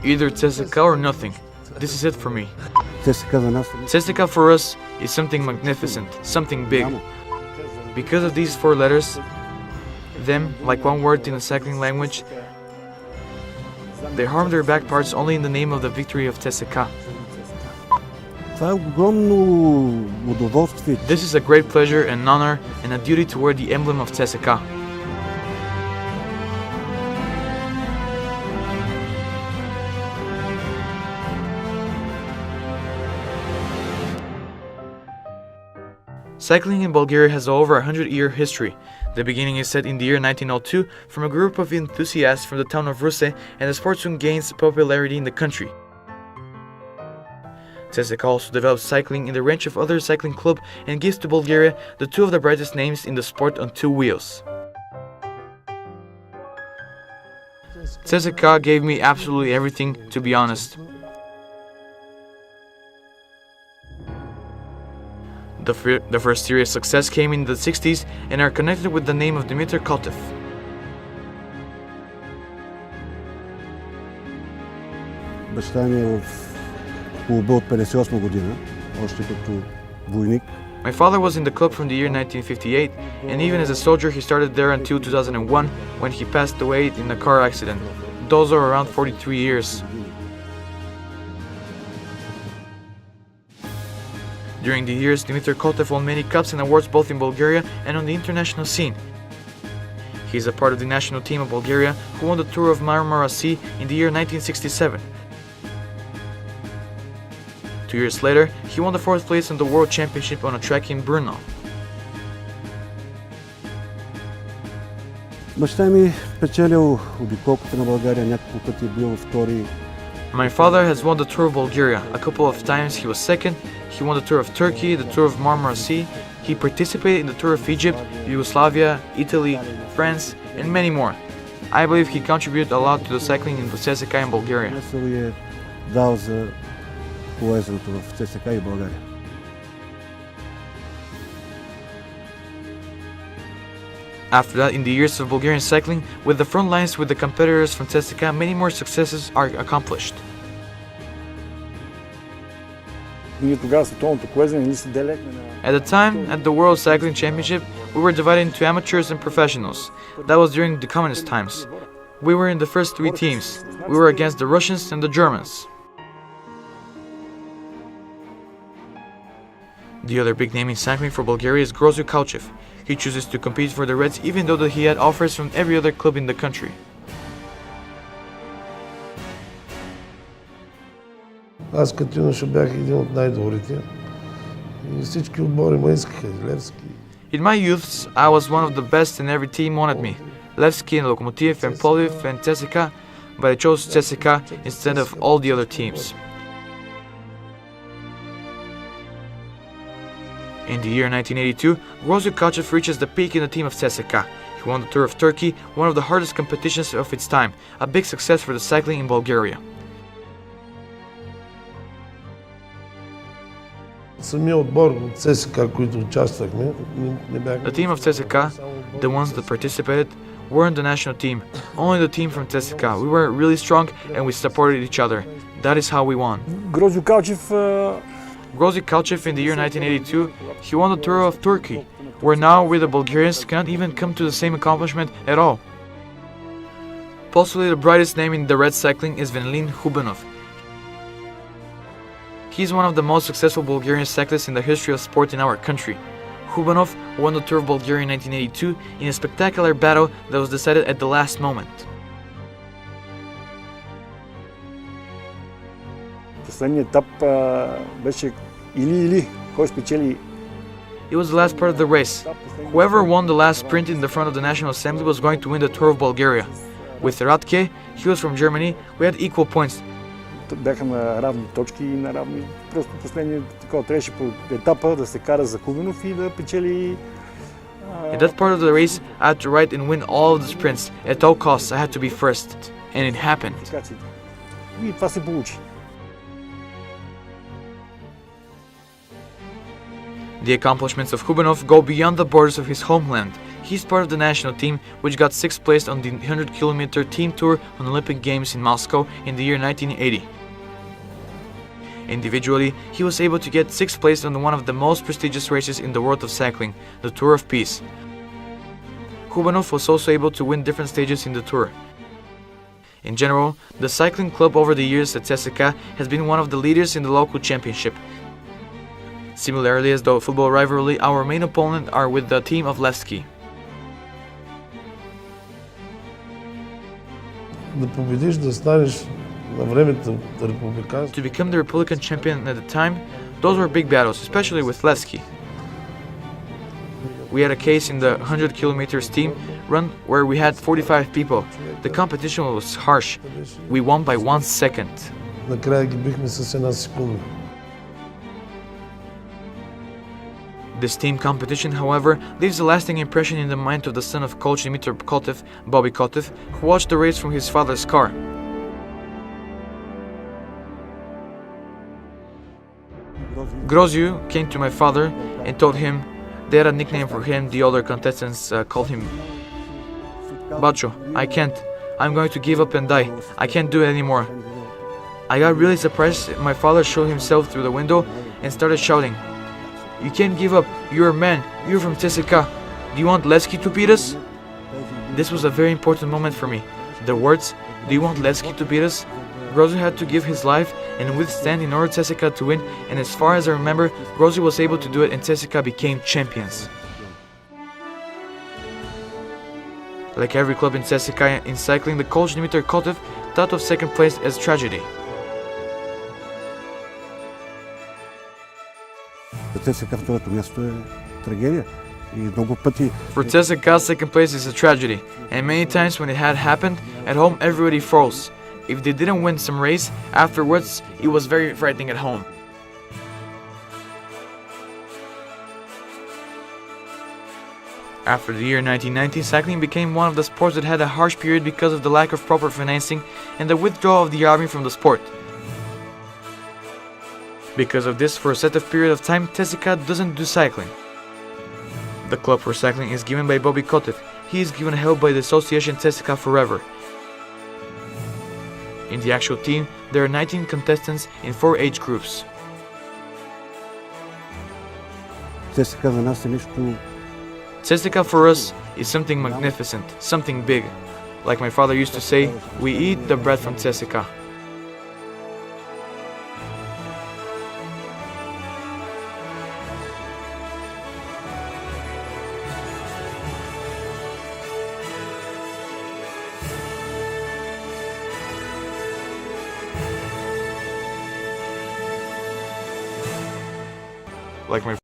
Either CSKA or nothing. This is it for me. CSKA for us is something magnificent, something big. Because of these 4 letters, them, like one word in the cycling language, they harm their back parts only in the name of the victory of CSKA. This is a great pleasure and honor and a duty to wear the emblem of CSKA. Cycling in Bulgaria has over a 100-year history. The beginning is set in the year 1902 from a group of enthusiasts from the town of Ruse, and the sport soon gains popularity in the country. CSKA also develops cycling in the range of other cycling clubs and gives to Bulgaria the 2 of the brightest names in the sport on 2 wheels. CSKA gave me absolutely everything, to be honest. The first serious success came in the 60s and are connected with the name of Dimitar Kotev. My father was in the club from the year 1958, and even as a soldier he started there until 2001 when he passed away in a car accident. Those are around 43 years. During the years, Dimitar Kotev won many cups and awards both in Bulgaria and on the international scene. He is a part of the national team of Bulgaria who won the Tour of Marmara Sea in the year 1967. 2 years later, he won the 4th place on the World Championship on a track in Brno. My father has won the Tour of Bulgaria. A couple of times he was second. He won the Tour of Turkey, the Tour of Marmara Sea. He participated in the Tour of Egypt, Yugoslavia, Italy, France, and many more. I believe he contributed a lot to the cycling in CSKA in Bulgaria. After that, in the years of Bulgarian cycling, with the front lines with the competitors from CSKA, many more successes are accomplished. At the time, at the World Cycling Championship, we were divided into amateurs and professionals. That was during the communist times. We were in the first 3 teams. We were against the Russians and the Germans. The other big name in cycling for Bulgaria is Grozu Kauchev. He chooses to compete for the Reds even though he had offers from every other club in the country. Аз като юноша бях един от най-добрите и всички отбори ме искаха. Левски. In my youths, I was one of the best and every team wanted me. Levski and Lokomotiv and Plovdiv and CSKA, but I chose CSKA instead of all the other teams. In the year 1982, Grozu Kauchev reaches the peak in the team of CSKA. He won the Tour of Turkey, one of the hardest competitions of its time, a big success for the cycling in Bulgaria. The team of CSKA, the ones that participated, weren't the national team, only the team from CSKA. We were really strong and we supported each other. That is how we won. Grozu Kauchev in the year 1982, he won the Tour of Turkey, where now we the Bulgarians cannot even come to the same accomplishment at all. Possibly the brightest name in the red cycling is Venelin Hubenov. He is one of the most successful Bulgarian cyclists in the history of sport in our country. Hubenov won the Tour of Bulgaria in 1982 in a spectacular battle that was decided at the last moment. It was the last part of the race. Whoever won the last sprint in the front of the National Assembly was going to win the Tour of Bulgaria. With Radke, he was from Germany, we had equal points. Бяха на равни точки и на равни. Просто последния такова трябваше по етапа да се кара за Хубенов и да печели. In that part of the race, I had to ride and win all of the sprints. At all costs, I had to be first. And it happened. И това се получи. The accomplishments of Hubenov go beyond the borders of his homeland. He's part of the national team, which got 6th place on the 100-kilometer team tour on Olympic Games in Moscow in the year 1980. Individually, he was able to get 6th place on one of the most prestigious races in the world of cycling, the Tour of Peace. Kubanov was also able to win different stages in the tour. In general, the cycling club over the years at CSKA has been one of the leaders in the local championship. Similarly as the football rivalry, our main opponent are with the team of Levski. Да победиш, да станеш на времето републикански. To become the Republican champion at the time, those were big battles, especially with Levski. We had a case in the 100 kilometers team run where we had 45 people. The competition was harsh. We won by 1 second. Накрая ги бихме с една секунда. This team competition, however, leaves a lasting impression in the mind of the son of coach Dmitry Kotev, Bobby Kotev, who watched the race from his father's car. Grozyu came to my father and told him they had a nickname for him. The older contestants called him Bacho. I can't. I'm going to give up and die. I can't do it anymore. I got really surprised. My father showed himself through the window and started shouting, "You can't give up. You're a man. You're from CSKA. Do you want Levski to beat us?" This was a very important moment for me. The words, "Do you want Levski to beat us?" Grozyu had to give his life and withstand in order CSKA to win, and as far as I remember, Grozyu was able to do it and CSKA became champions. Like every club in CSKA in cycling, the coach Dmitry Kotev thought of 2nd place as tragedy. For CSKA, 2nd place is a tragedy, and many times when it had happened, at home everybody froze. If they didn't win some race, afterwards it was very frightening at home. After the year 1990, cycling became one of the sports that had a harsh period because of the lack of proper financing and the withdrawal of the army from the sport. Because of this, for a set of period of time, CSKA doesn't do cycling. The club for cycling is given by Bobby Kotev. He is given help by the association CSKA Forever. In the actual team, there are 19 contestants in 4 age groups. CSKA for us is something magnificent, something big. Like my father used to say, we eat the bread from CSKA. Like my